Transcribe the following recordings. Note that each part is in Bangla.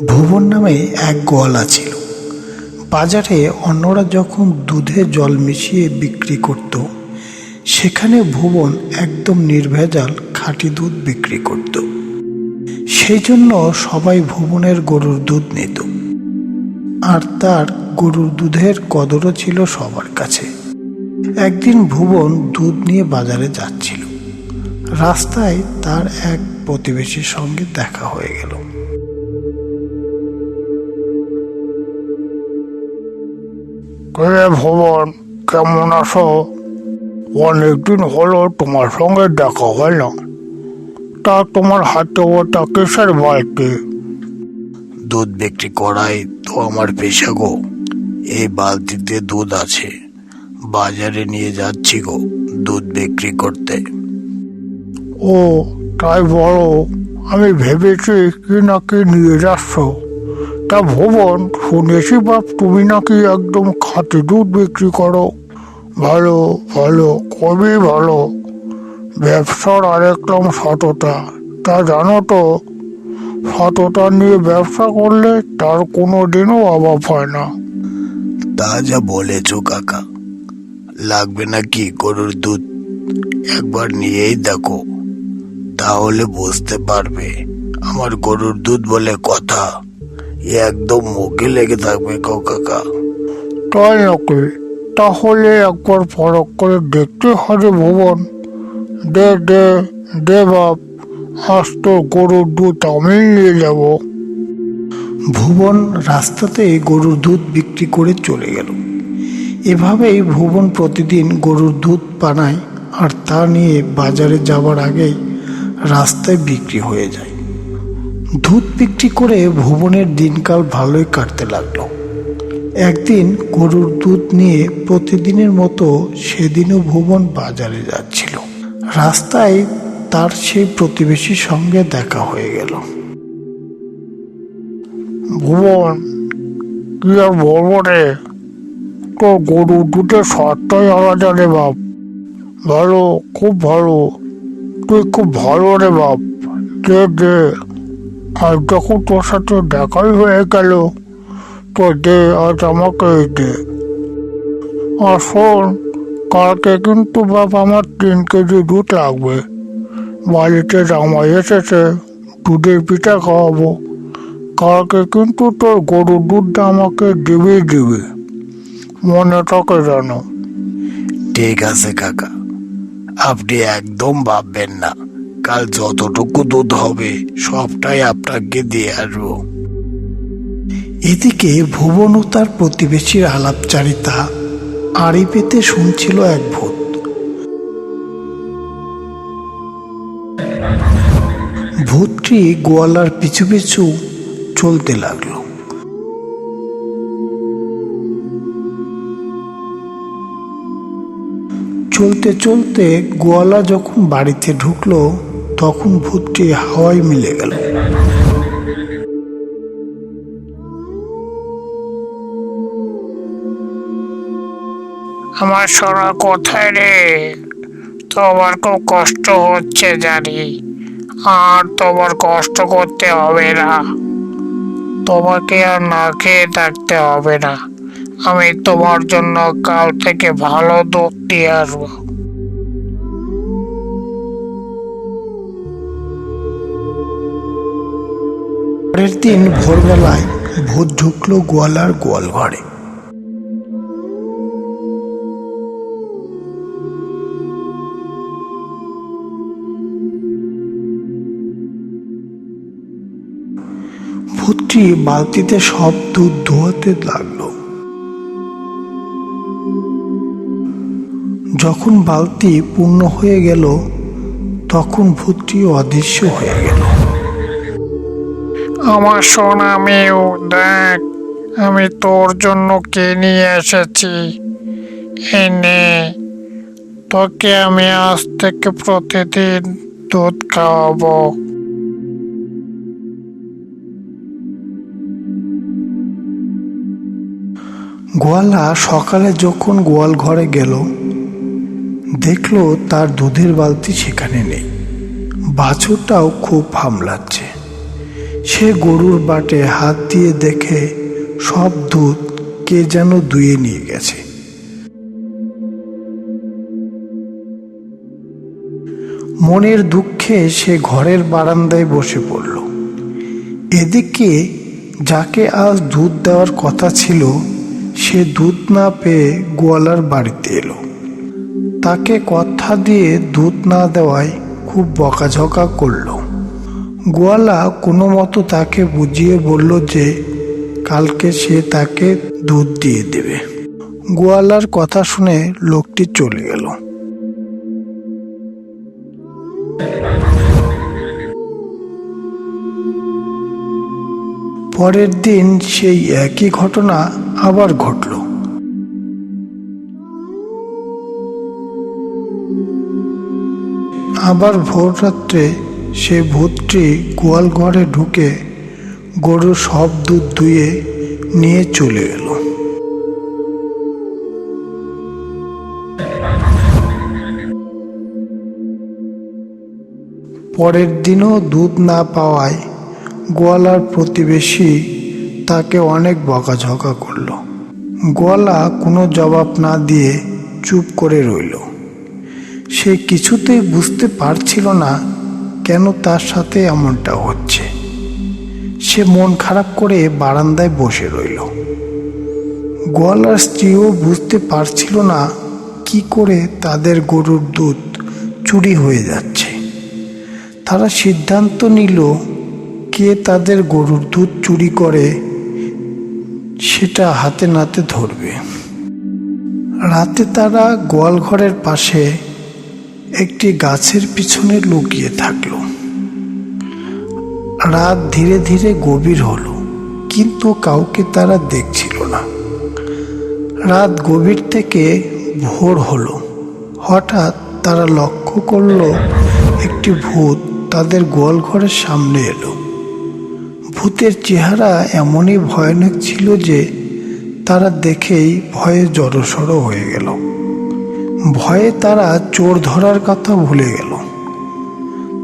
ভুবন নামে এক গোয়ালা ছিল। বাজারে অন্যরা যখন দুধে জল মিশিয়ে বিক্রি করত, সেখানে ভুবন একদম নির্ভেজাল খাঁটি দুধ বিক্রি করত। সেই জন্য সবাই ভুবনের গরুর দুধ নিত, আর তার গরুর দুধের কদরও ছিল সবার কাছে। একদিন ভুবন দুধ নিয়ে বাজারে যাচ্ছিল। রাস্তায় তার এক প্রতিবেশীর সঙ্গে দেখা হয়ে গেল। ভুবন, কেমন আছো? অনেকদিন হলো তোমার সঙ্গে দেখা হয় না। তা তোমার হাতে ওটা কিসের বালতি? দুধ বিক্রি করাই তো আমার পেশা গো। এই বালতিতে দুধ আছে, বাজারে নিয়ে যাচ্ছি গো দুধ বিক্রি করতে। ও, তাই বলো। আমি ভেবেছি কি নাকি নিয়ে যাচ্ছ। তা ভুবন, শুনেছি বাপ তুমি নাকি একদম খাঁটি দুধ বিক্রি করো। ভালো ভালো, খুবই ভালো। ব্যবসার আরেক নাম সততা, তা জানো তো? সততা নিয়ে ব্যবসা করলে তার কোনো দিনও অভাব হয় না। তা যা বলেছ কাকা। লাগবে নাকি গরুর দুধ? একবার নিয়েই দেখো, তাহলে বুঝতে পারবে আমার গরুর দুধ বলে কথা। এ একদম মুখে লেগে থাকবে গো কাকা। তাই নাকি? তাহলে একবার ফরক করে দেখতে হবে ভুবন। দে দে দে বাপ, আজ তো গরুর দুধ আমি নিয়ে যাব। ভুবন রাস্তাতে গরুর দুধ বিক্রি করে চলে গেল। এভাবেই ভুবন প্রতিদিন গরুর দুধ বানায়, আর তা নিয়ে বাজারে যাবার আগেই রাস্তায় বিক্রি হয়ে যায়। দুধ বিক্রি করে ভুবনের দিনকাল ভালোই কাটতে লাগলো। একদিন গরুর দুধ নিয়ে প্রতিদিনের মতো সেদিনও ভুবন বাজারে যাচ্ছিল। রাস্তায় তার সেই প্রতিবেশীর সঙ্গে দেখা হয়ে গেল। ভুবন, কি আর বলবো রে, তো গরুর দুধের স্বাদটাই আলাদা রে বাপ। ভালো, খুব ভালো। তুই খুব ভালো রে বাপ। দে দে, আজ যখন তোর সাথে দেখাই হয়ে গেল, তো দে, আজ আমাকে দে। আর শোন, কালকে কিন্তু বাপ আমার 3 কেজি দুধ লাগবে। বাড়িতে জামাই এসেছে, দুধের পিঠা খাওয়াবো। কালকে কিন্তু তোর গরুর দুধটা আমাকে দিবেই দিবে, মনে থাকে যেন। ঠিক আছে কাকা, আপনি একদম ভাববেন না। কাল যতটুকু দুধ হবে সবটাই আপনাকে দিয়ে আসবো। এদিকে ভুবন ও তার প্রতিবেশীর আলাপচারিতা আড়ি পেতে শুনছিল এক ভূত। ভূতটি গোয়ালার পিছু পিছু চলতে লাগলো। চলতে চলতে গোয়ালা যখন বাড়িতে ঢুকলো, তখন ভূতটি হাওয়ায় মিলে গেল। আমার সোনা কোথায় রে? তোমার খুব কষ্ট হচ্ছে জানি, আর তোমার কষ্ট করতে হবে না। তোমাকে আর না খেয়ে থাকতে হবে না। আমি তোমার জন্য কাল থেকে ভালো দুধ নিয়ে আসবো। পরের দিন ভোরবেলায় ভূত ঢুকলো গোয়ালার গোয়াল ঘরে। ভূতটি বালতিতে সব দুধ ধোয়াতে লাগলো। যখন বালতি পূর্ণ হয়ে গেল, তখন ভূতটি অদৃশ্য হয়ে গেল। আমার সোনা মেয়েও, দেখ আমি তোর জন্য কে নিয়ে এসেছি। এই নে, তোকে আমি আজ থেকে প্রতিদিন দুধ খাওয়াবো। গোয়ালা সকালে যখন গোয়াল ঘরে গেল, দেখলো তার দুধের বালতি সেখানে নেই। বাছুরটাও খুব হামলাচ্ছে। সে গরুর বাটে হাত দিয়ে দেখে সব দুধ কে যেন দুয়ে নিয়ে গেছে। মনের দুঃখে সে ঘরের বারান্দায় বসে পড়ল। এদিকে যাকে আজ দুধ দেওয়ার কথা ছিল সে দুধ না পেয়ে গোয়ালার বাড়িতে এলো। তাকে কথা দিয়ে দুধ না দেওয়ায় খুব বকাঝকা করলো। গোয়ালা কোনো মতো তাকে বুঝিয়ে বলল যে কালকে সে তাকে দুধ দিয়ে দেবে। গোয়ালার কথা শুনে লোকটি চলে গেল। পরের দিন সেই একই ঘটনা আবার ঘটল। আবার ভোর রাত্রে সে ভূতটি গোয়াল ঘরে ঢুকে গরুর সব দুধ দুয়ে নিয়ে চলে গেল। পরের দিনও দুধ না পাওয়ায় গোয়ালার প্রতিবেশী তাকে অনেক বকাঝকা করল। গোয়ালা কোনো জবাব না দিয়ে চুপ করে রইল। সে কিছুতেই বুঝতে পারছিল না কেন তার সাথে এমনটা হচ্ছে। সে মন খারাপ করে বারান্দায় বসে রইল। গোয়ালার স্ত্রীও বুঝতে পারছিল না কি করে তাদের গরুর দুধ চুরি হয়ে যাচ্ছে। তারা সিদ্ধান্ত নিল কে তাদের গরুর দুধ চুরি করে সেটা হাতে নাতে ধরবে। রাতে তারা গোয়াল ঘরের পাশে একটি গাছের পিছনে লুকিয়ে থাকলো। রাত ধীরে ধীরে গভীর হলো, কিন্তু কাউকে তারা দেখছিল না। রাত গভীর থেকে ভোর হলো। হঠাৎ তারা লক্ষ্য করলো একটি ভূত তাদের গোয়াল ঘরের সামনে এলো। ভূতের চেহারা এমনই ভয়ানক ছিল যে তারা দেখেই ভয়ে জড়সড় হয়ে গেল। ভয়ে তারা চোর ধরার কথা ভুলে গেল।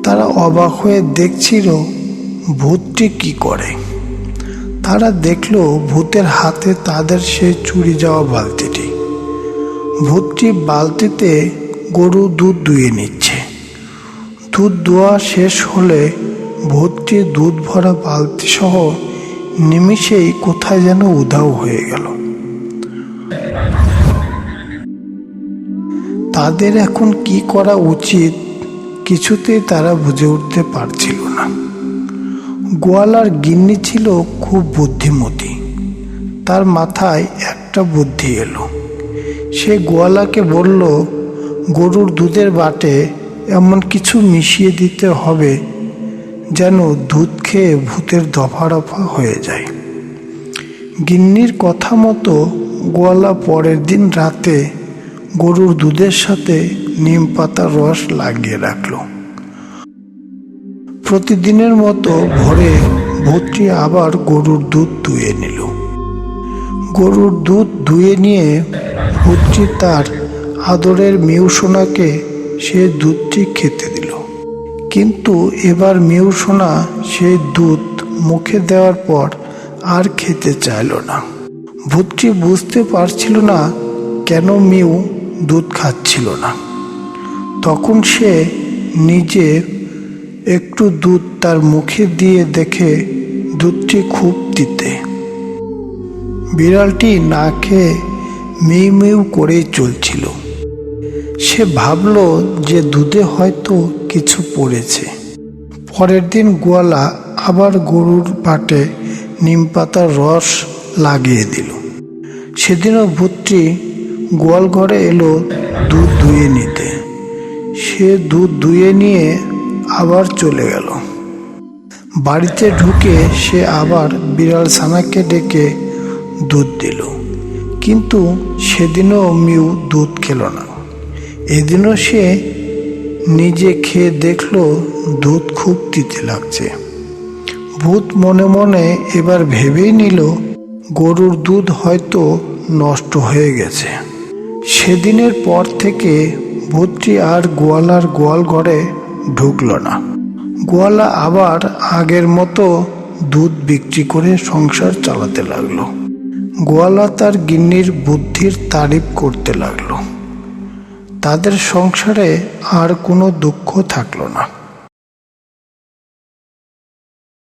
তারা অবাক হয়ে দেখছিল ভূতটি কি করে। তারা দেখল ভূতের হাতে তাদের সে চুরি যাওয়া বালতিটি। ভূতটি বালতিতে গরু দুধ দুয়ে নিচ্ছে। দুধ দোয়া শেষ হলে ভূতটি দুধ ভরা বালতি সহ নিমিষেই কোথায় যেন উধাও হয়ে গেল। তাদের এখন কি করা উচিত কিছুতেই তারা বুঝে উঠতে পারছিল না। গোয়ালার গিন্নি ছিল খুব বুদ্ধিমতী। তার মাথায় একটা বুদ্ধি এলো। সে গোয়ালাকে বলল, গরুর দুধের বাটে এমন কিছু মিশিয়ে দিতে হবে যেন দুধ খেয়ে ভূতের দফা রফা হয়ে যায়। গিন্নির কথা মতো গোয়ালা পরের দিন রাতে গরুর দুধের সাথে নিম পাতার রস লাগিয়ে রাখল। প্রতিদিনের মতো ভোরে ভূতটি আবার গরুর দুধ দুয়ে নিল। গরুর দুধ দুয়ে নিয়ে ভূতটি তার আদরের মিউসোনাকে সে দুধটি খেতে দিল। কিন্তু এবার মিউসোনা সেই দুধ মুখে দেওয়ার পর আর খেতে চাইল না। ভূতটি বুঝতে পারছিল না কেন মিউ দুধ খাচ্ছিল না। তখন সে নিজে একটু দুধ তার মুখে দিয়ে দেখে দুধটি খুব তিতে। বিড়ালটি না খেয়ে মিউ মিউ করেই চলছিল। সে ভাবল যে দুধে হয়তো কিছু পড়েছে। পরের দিন গোয়ালা আবার গরুর বাটে নিম পাতার রস লাগিয়ে দিল। সেদিনও ভূতটি গোয়াল ঘরে এলো দুধ দুয়ে নিতে। সে দুধ দুয়ে নিয়ে আবার চলে গেল। বাড়িতে ঢুকে সে আবার বিড়াল ছানাকে ডেকে দুধ দিল, কিন্তু সেদিনও মিউ দুধ খেল না। এদিনও সে নিজে খেয়ে দেখলো দুধ খুব তিতে লাগছে। ভূত মনে মনে এবার ভেবেই নিল গরুর দুধ হয়তো নষ্ট হয়ে গেছে। সেদিনের পর থেকে ভূতটি আর গোয়ালার গোয়াল ঘরে ঢুকল না। গোয়ালা আবার আগের মতো দুধ বিক্রি করে সংসার চালাতে লাগলো। গোয়ালা তার গিন্নির বুদ্ধির তারিফ করতে লাগলো। তাদের সংসারে আর কোনো দুঃখ থাকলো না।